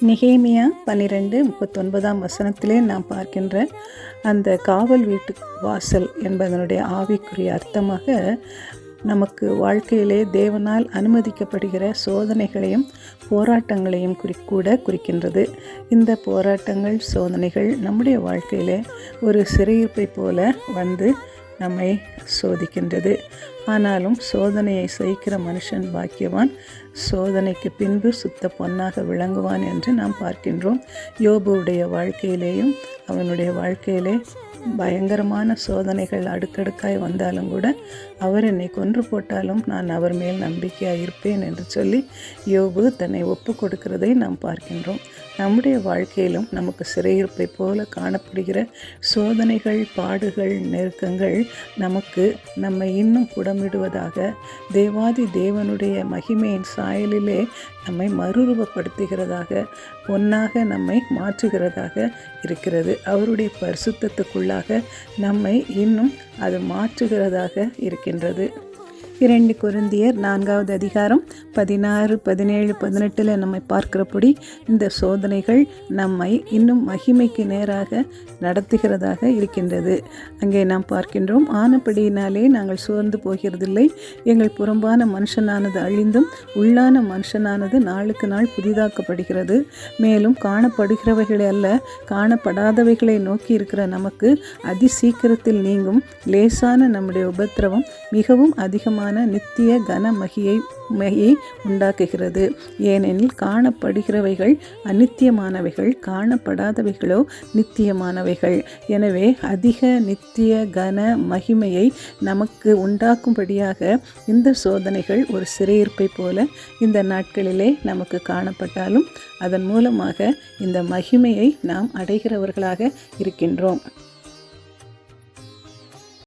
நெகேமியா 12:39 நாம் பார்க்கின்ற அந்த காவல் வீட்டு வாசல் என்பதனுடைய ஆவிக்குரிய அர்த்தமாக நமக்கு வாழ்க்கையிலே தேவனால் அனுமதிக்கப்படுகிற சோதனைகளையும் போராட்டங்களையும் குறிக்கின்றது. இந்த போராட்டங்கள் சோதனைகள் நம்முடைய வாழ்க்கையில் ஒரு சிறையிருப்பை போல வந்து நம்மை சோதிக்கின்றது. ஆனாலும் சோதனையை சகிக்கிற மனுஷன் பாக்கியவான், சோதனைக்கு பின்பு சுத்த பொன்னாக விளங்குவான் என்று நாம் பார்க்கின்றோம். யோபுடைய வாழ்க்கையிலேயும் அவனுடைய வாழ்க்கையிலே பயங்கரமான சோதனைகள் அடுக்கடுக்காய் வந்தாலும் கூட அவர் என்னை கொன்று போட்டாலும் நான் அவர் மேல் நம்பிக்கையாக இருப்பேன் என்று சொல்லி யோபு தன்னை ஒப்பு கொடுக்கிறதை நாம் பார்க்கின்றோம். நம்முடைய வாழ்க்கையிலும் நமக்கு சிறையிருப்பை போல காணப்படுகிற சோதனைகள், பாடுகள், நெருக்கங்கள் நம்மை இன்னும் புடமிடுவதாக, தேவாதி தேவனுடைய மகிமையின் சாயலிலே நம்மை மறுரூபப்படுத்துகிறதாக, பொன்னாக நம்மை மாற்றுகிறதாக இருக்கிறது. அவருடைய பரிசுத்தத்துக்குள்ளாக நம்மை இன்னும் அது மாற்றுகிறதாக இருக்கின்றது. 2 கொரிந்தியர் 4:16, 17, 18 நம்மை பார்க்கிறபடி இந்த சோதனைகள் நம்மை இன்னும் மகிமைக்கு நேராக நடத்துகிறதாக இருக்கின்றது. அங்கே நாம் பார்க்கின்றோம், ஆனபடியினாலே நாங்கள் சோர்ந்து போகிறதில்லை. எங்கள் புறம்பான மனுஷனானது அழிந்தும் உள்ளான மனுஷனானது நாளுக்கு நாள் புதிதாக்கப்படுகிறது. மேலும் காணப்படுகிறவைகளை அல்ல, காணப்படாதவைகளை நோக்கி இருக்கிற நமக்கு அதிசீக்கிரத்தில் நீங்கும் லேசான நம்முடைய உபத்திரவம் மிகவும் அதிகமான நித்திய கன மகியை உண்டாக்குகிறது. ஏனெனில் காணப்படுகிறவைகள் அநித்தியமானவைகள், காணப்படாதவைகளோ நித்தியமானவைகள். எனவே அதிக நித்திய கன மகிமையை நமக்கு உண்டாக்கும்படியாக இந்த சோதனைகள் ஒரு சிறையிருப்பை போல இந்த நாட்களிலே நமக்கு காணப்பட்டாலும் அதன் மூலமாக இந்த மகிமையை நாம் அடைகிறவர்களாக இருக்கின்றோம்.